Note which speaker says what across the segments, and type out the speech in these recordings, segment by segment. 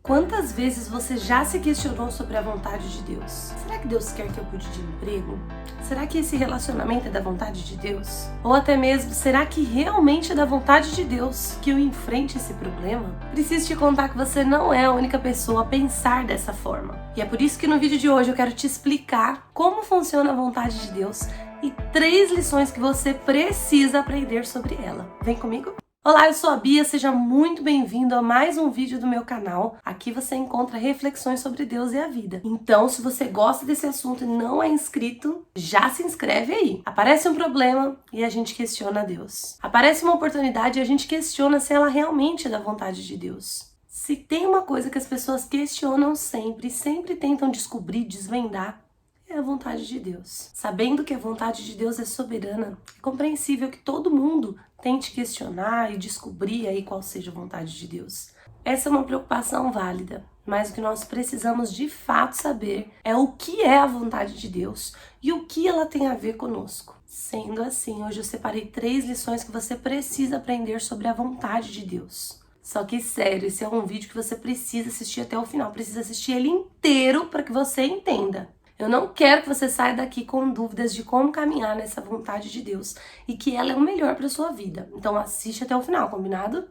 Speaker 1: Quantas vezes você já se questionou sobre a vontade de Deus? Será que Deus quer que eu cuide de emprego? Será que esse relacionamento é da vontade de Deus? Ou até mesmo, será que realmente é da vontade de Deus que eu enfrente esse problema? Preciso te contar que você não é a única pessoa a pensar dessa forma. E é por isso que no vídeo de hoje eu quero te explicar como funciona a vontade de Deus e 3 lições que você precisa aprender sobre ela. Vem comigo? Olá, eu sou a Bia, seja muito bem-vindo a mais um vídeo do meu canal. Aqui você encontra reflexões sobre Deus e a vida. Então, se você gosta desse assunto e não é inscrito, já se inscreve aí. Aparece um problema e a gente questiona Deus. Aparece uma oportunidade e a gente questiona se ela realmente é da vontade de Deus. Se tem uma coisa que as pessoas questionam sempre tentam descobrir, desvendar, é a vontade de Deus. Sabendo que a vontade de Deus é soberana, é compreensível que todo mundo tente questionar e descobrir aí qual seja a vontade de Deus. Essa é uma preocupação válida, mas o que nós precisamos de fato saber é o que é a vontade de Deus e o que ela tem a ver conosco. Sendo assim, hoje eu separei 3 lições que você precisa aprender sobre a vontade de Deus. Só que sério, esse é um vídeo que você precisa assistir até o final, precisa assistir ele inteiro para que você entenda. Eu não quero que você saia daqui com dúvidas de como caminhar nessa vontade de Deus e que ela é o melhor para sua vida. Então assiste até o final, combinado?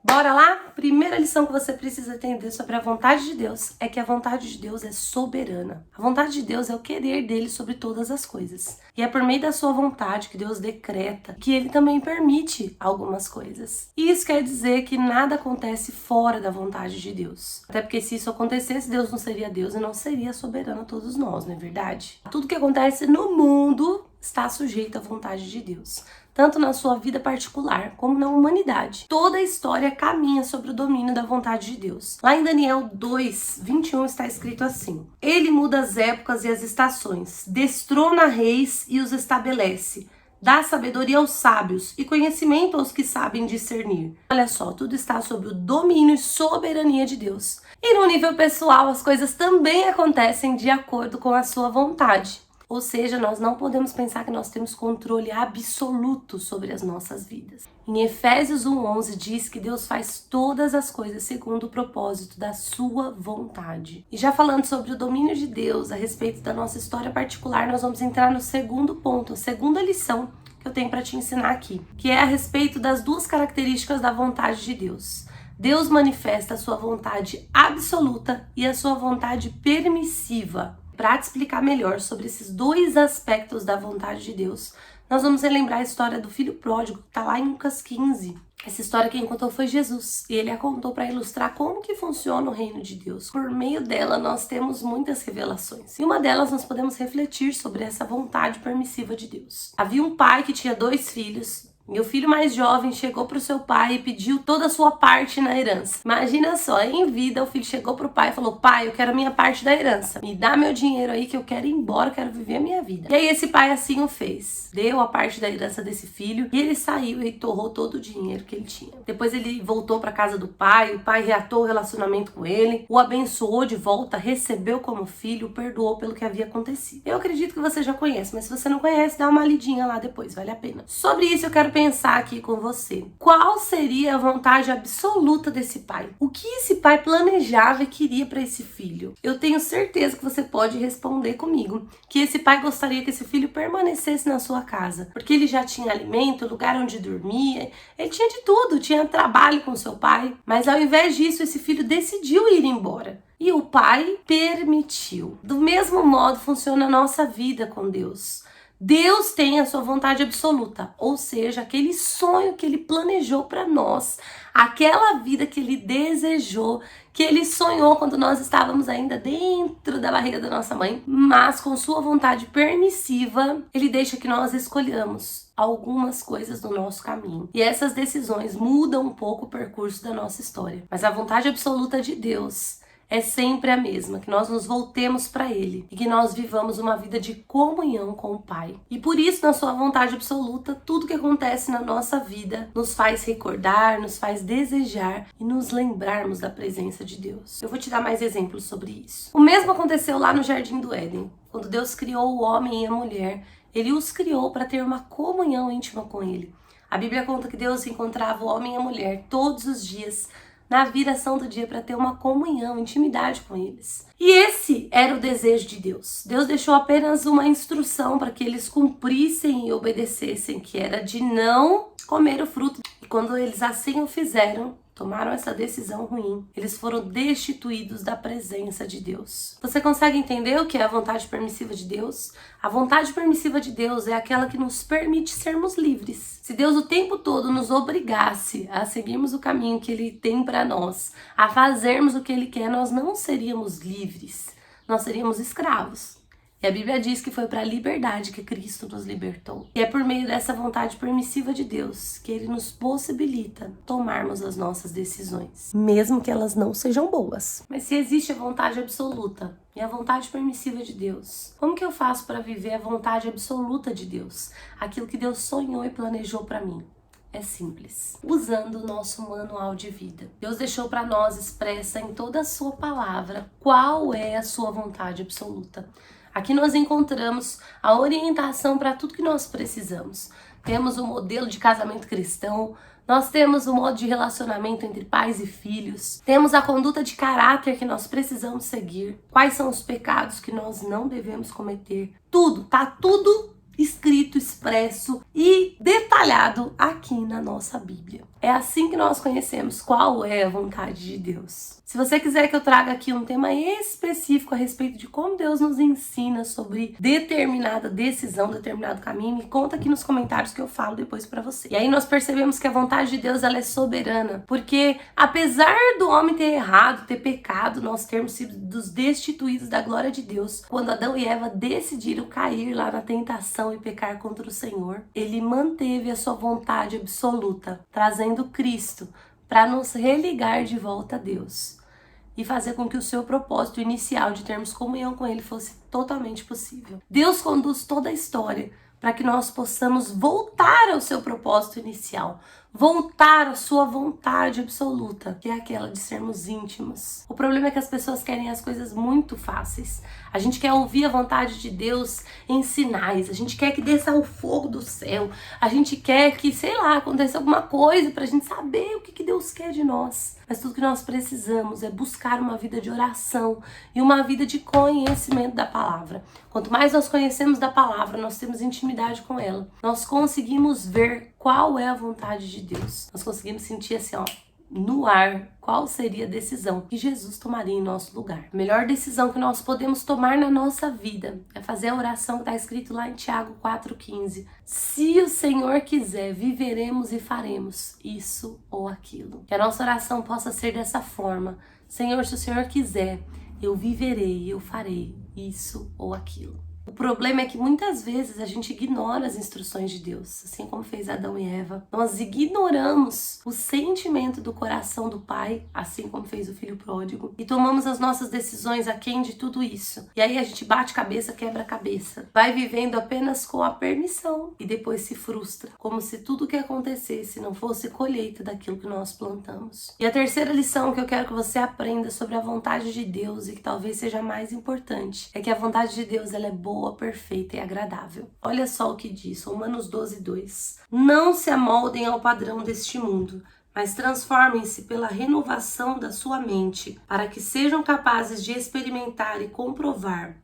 Speaker 1: Bora lá? Primeira lição que você precisa entender sobre a vontade de Deus é que a vontade de Deus é soberana. A vontade de Deus é o querer dele sobre todas as coisas. E é por meio da sua vontade que Deus decreta que ele também permite algumas coisas. E isso quer dizer que nada acontece fora da vontade de Deus. Até porque se isso acontecesse, Deus não seria Deus e não seria soberano a todos nós, não é verdade? Tudo que acontece no mundo está sujeito à vontade de Deus, tanto na sua vida particular como na humanidade. Toda a história caminha sobre o domínio da vontade de Deus. Lá em Daniel 2:21 está escrito assim: Ele muda as épocas e as estações, destrona reis e os estabelece, dá sabedoria aos sábios e conhecimento aos que sabem discernir. Olha só, tudo está sob o domínio e soberania de Deus. E no nível pessoal, as coisas também acontecem de acordo com a sua vontade. Ou seja, nós não podemos pensar que nós temos controle absoluto sobre as nossas vidas. Em Efésios 1:11 diz que Deus faz todas as coisas segundo o propósito da sua vontade. E já falando sobre o domínio de Deus a respeito da nossa história particular, nós vamos entrar no segundo ponto, a segunda lição que eu tenho para te ensinar aqui, que é a respeito das 2 características da vontade de Deus. Deus manifesta a sua vontade absoluta e a sua vontade permissiva. Para te explicar melhor sobre esses 2 aspectos da vontade de Deus, nós vamos relembrar a história do filho pródigo, que está lá em Lucas 15. Essa história quem contou foi Jesus, e ele a contou para ilustrar como que funciona o reino de Deus. Por meio dela, nós temos muitas revelações. E uma delas, nós podemos refletir sobre essa vontade permissiva de Deus. Havia um pai que tinha 2 filhos. E o filho mais jovem chegou para o seu pai e pediu toda a sua parte na herança. Imagina só, em vida o filho chegou para o pai e falou: pai, eu quero a minha parte da herança. Me dá meu dinheiro aí que eu quero ir embora, eu quero viver a minha vida. E aí esse pai assim o fez. Deu a parte da herança desse filho e ele saiu e torrou todo o dinheiro que ele tinha. Depois ele voltou para casa do pai, o pai reatou o relacionamento com ele, o abençoou de volta, recebeu como filho, o perdoou pelo que havia acontecido. Eu acredito que você já conhece, mas se você não conhece, dá uma lidinha lá depois, vale a pena. Sobre isso eu quero pensar aqui com você. Qual seria a vontade absoluta desse pai? O que esse pai planejava e queria para esse filho? Eu tenho certeza que você pode responder comigo que esse pai gostaria que esse filho permanecesse na sua casa, porque ele já tinha alimento, lugar onde dormia, ele tinha de tudo, tinha trabalho com seu pai, mas ao invés disso esse filho decidiu ir embora. E o pai permitiu. Do mesmo modo funciona a nossa vida com Deus. Deus tem a sua vontade absoluta, ou seja, aquele sonho que ele planejou para nós, aquela vida que ele desejou, que ele sonhou quando nós estávamos ainda dentro da barriga da nossa mãe, mas com sua vontade permissiva, ele deixa que nós escolhamos algumas coisas do nosso caminho. E essas decisões mudam um pouco o percurso da nossa história. Mas a vontade absoluta de Deus é sempre a mesma, que nós nos voltemos para Ele e que nós vivamos uma vida de comunhão com o Pai. E por isso, na sua vontade absoluta, tudo que acontece na nossa vida nos faz recordar, nos faz desejar e nos lembrarmos da presença de Deus. Eu vou te dar mais exemplos sobre isso. O mesmo aconteceu lá no Jardim do Éden, quando Deus criou o homem e a mulher. Ele os criou para ter uma comunhão íntima com Ele. A Bíblia conta que Deus encontrava o homem e a mulher todos os dias na viração do dia para ter uma comunhão, intimidade com eles. E esse era o desejo de Deus. Deus deixou apenas uma instrução para que eles cumprissem e obedecessem, que era de não comer o fruto. E quando eles assim o fizeram, tomaram essa decisão ruim, eles foram destituídos da presença de Deus. Você consegue entender o que é a vontade permissiva de Deus? A vontade permissiva de Deus é aquela que nos permite sermos livres. Se Deus o tempo todo nos obrigasse a seguirmos o caminho que Ele tem para nós, a fazermos o que Ele quer, nós não seríamos livres, nós seríamos escravos. E a Bíblia diz que foi para a liberdade que Cristo nos libertou. E é por meio dessa vontade permissiva de Deus que Ele nos possibilita tomarmos as nossas decisões, mesmo que elas não sejam boas. Mas se existe a vontade absoluta e a vontade permissiva de Deus, como que eu faço para viver a vontade absoluta de Deus? Aquilo que Deus sonhou e planejou para mim. É simples, usando o nosso manual de vida. Deus deixou para nós expressa em toda a sua palavra qual é a sua vontade absoluta. Aqui nós encontramos a orientação para tudo que nós precisamos. Temos o modelo de casamento cristão, nós temos o modo de relacionamento entre pais e filhos, temos a conduta de caráter que nós precisamos seguir, quais são os pecados que nós não devemos cometer. Tá tudo escrito, expresso e detalhado aqui na nossa Bíblia. É assim que nós conhecemos qual é a vontade de Deus. Se você quiser que eu traga aqui um tema específico a respeito de como Deus nos ensina sobre determinada decisão, determinado caminho, me conta aqui nos comentários que eu falo depois pra você. E aí nós percebemos que a vontade de Deus ela é soberana, porque apesar do homem ter errado, ter pecado, nós termos sido destituídos da glória de Deus, quando Adão e Eva decidiram cair lá na tentação e pecar contra o Senhor, Ele manteve a sua vontade absoluta, trazendo Cristo para nos religar de volta a Deus e fazer com que o seu propósito inicial de termos comunhão com Ele fosse totalmente possível. Deus conduz toda a história para que nós possamos voltar ao seu propósito inicial, voltar à sua vontade absoluta, que é aquela de sermos íntimos. O problema é que as pessoas querem as coisas muito fáceis. A gente quer ouvir a vontade de Deus em sinais, a gente quer que desça o fogo do céu, a gente quer que, sei lá, aconteça alguma coisa pra gente saber o que Deus quer de nós. Mas tudo que nós precisamos é buscar uma vida de oração e uma vida de conhecimento da palavra. Quanto mais nós conhecemos da palavra, nós temos intimidade com ela, nós conseguimos ver qual é a vontade de Deus. Nós conseguimos sentir assim, no ar, qual seria a decisão que Jesus tomaria em nosso lugar. A melhor decisão que nós podemos tomar na nossa vida é fazer a oração que está escrito lá em Tiago 4,15. Se o Senhor quiser, viveremos e faremos isso ou aquilo. Que a nossa oração possa ser dessa forma. Senhor, se o Senhor quiser, eu viverei e eu farei isso ou aquilo. O problema é que muitas vezes a gente ignora as instruções de Deus, assim como fez Adão e Eva. Nós ignoramos o sentimento do coração do Pai, assim como fez o filho pródigo, e tomamos as nossas decisões aquém de tudo isso. E aí a gente bate cabeça, quebra cabeça, vai vivendo apenas com a permissão e depois se frustra, como se tudo que acontecesse não fosse colheita daquilo que nós plantamos. E a terceira lição que eu quero que você aprenda sobre a vontade de Deus e que talvez seja a mais importante, é que a vontade de Deus ela é boa, perfeita e agradável. Olha só o que diz, Romanos 12:2. Não se amoldem ao padrão deste mundo, mas transformem-se pela renovação da sua mente, para que sejam capazes de experimentar e comprovar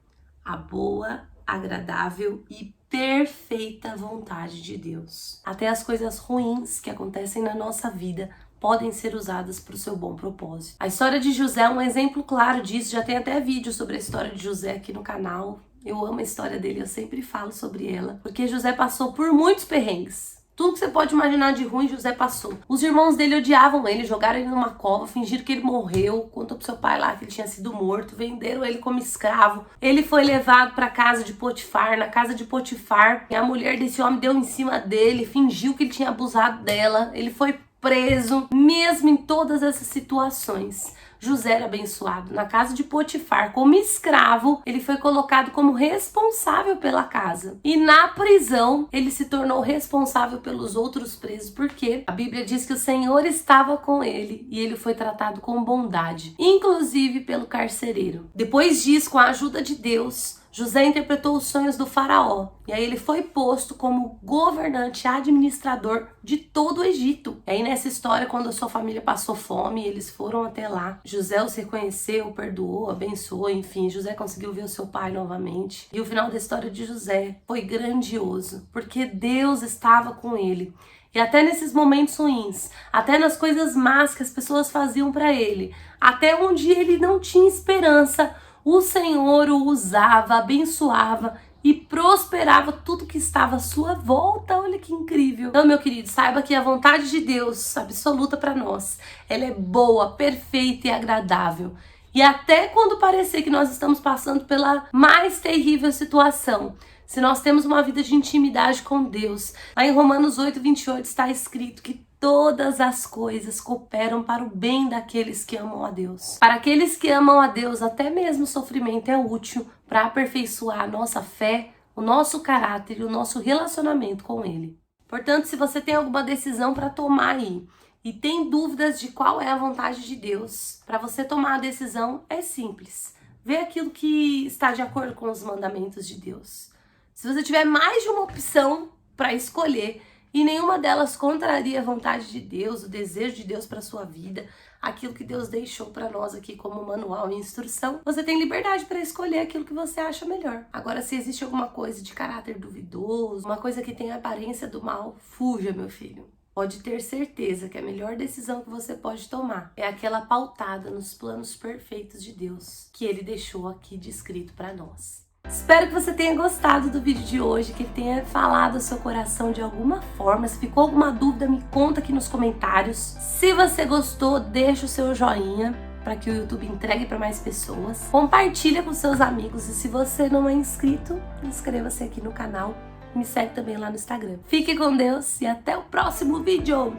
Speaker 1: a boa, agradável e perfeita vontade de Deus. Até as coisas ruins que acontecem na nossa vida podem ser usadas para o seu bom propósito. A história de José é um exemplo claro disso, já tem até vídeo sobre a história de José aqui no canal. Eu amo a história dele, eu sempre falo sobre ela, porque José passou por muitos perrengues. Tudo que você pode imaginar de ruim, José passou. Os irmãos dele odiavam ele, jogaram ele numa cova, fingiram que ele morreu, contou pro seu pai lá que ele tinha sido morto, venderam ele como escravo. Ele foi levado pra casa de Potifar. Na casa de Potifar, a mulher desse homem deu em cima dele, fingiu que ele tinha abusado dela. Ele foi preso. Mesmo em todas essas situações, José era abençoado. Na casa de Potifar, como escravo, ele foi colocado como responsável pela casa. E na prisão, ele se tornou responsável pelos outros presos, porque a Bíblia diz que o Senhor estava com ele e ele foi tratado com bondade, inclusive pelo carcereiro. Depois disso, com a ajuda de Deus, José interpretou os sonhos do faraó, e aí ele foi posto como governante, administrador de todo o Egito. E aí nessa história, quando a sua família passou fome, eles foram até lá. José os reconheceu, perdoou, abençoou, enfim, José conseguiu ver o seu pai novamente. E o final da história de José foi grandioso, porque Deus estava com ele. E até nesses momentos ruins, até nas coisas más que as pessoas faziam para ele, até onde ele não tinha esperança, o Senhor o usava, abençoava e prosperava tudo que estava à sua volta. Olha que incrível. Então, meu querido, saiba que a vontade de Deus, absoluta para nós, ela é boa, perfeita e agradável. E até quando parecer que nós estamos passando pela mais terrível situação, se nós temos uma vida de intimidade com Deus, lá em Romanos 8:28 está escrito que todas as coisas cooperam para o bem daqueles que amam a Deus. Para aqueles que amam a Deus, até mesmo o sofrimento é útil para aperfeiçoar a nossa fé, o nosso caráter e o nosso relacionamento com Ele. Portanto, se você tem alguma decisão para tomar aí e tem dúvidas de qual é a vontade de Deus, para você tomar a decisão é simples. Vê aquilo que está de acordo com os mandamentos de Deus. Se você tiver mais de uma opção para escolher, e nenhuma delas contraria a vontade de Deus, o desejo de Deus para sua vida, aquilo que Deus deixou para nós aqui como manual e instrução, você tem liberdade para escolher aquilo que você acha melhor. Agora, se existe alguma coisa de caráter duvidoso, uma coisa que tem a aparência do mal, fuja, meu filho. Pode ter certeza que a melhor decisão que você pode tomar é aquela pautada nos planos perfeitos de Deus, que Ele deixou aqui descrito para nós. Espero que você tenha gostado do vídeo de hoje, que ele tenha falado ao seu coração de alguma forma. Se ficou alguma dúvida, me conta aqui nos comentários. Se você gostou, deixa o seu joinha para que o YouTube entregue para mais pessoas. Compartilha com seus amigos e se você não é inscrito, inscreva-se aqui no canal. Me segue também lá no Instagram. Fique com Deus e até o próximo vídeo!